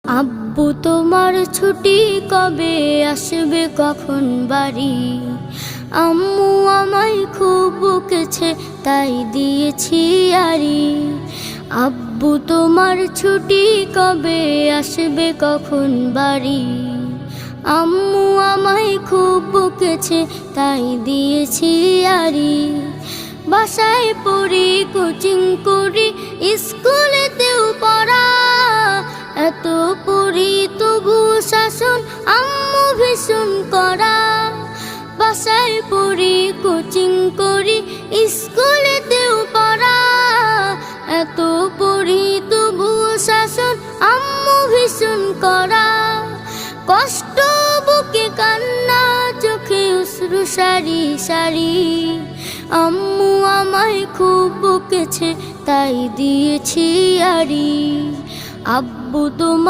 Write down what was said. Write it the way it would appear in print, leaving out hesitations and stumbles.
আব্বু তোমার ছুটি কবে আসবে কখন বাড়ি? আম্মু আমায় খুব বকেছে তাই দিয়েছি আড়ি। আব্বু তোমার ছুটি কবে আসবে কখন বাড়ি? আম্মু আমায় খুব বকেছে তাই দিয়েছি আড়ি। বাসায় পড়ি, কোচিং করি, স্কুলেতেও পড়া, এত পড়ি তবু শাসন আম্মু ভীষণ করা। বাসায় পড়ি, কোচিং করি, স্কুলেতেও পড়া, এত পড়ি তবু শাসন আম্মু ভীষণ করা। কষ্ট বুকে কান্না, চোখে অশ্রু সারি সারি। আম্মু আমায় খুব বকেছে তাই দিয়েছি আড়ি। আব্বু তোমার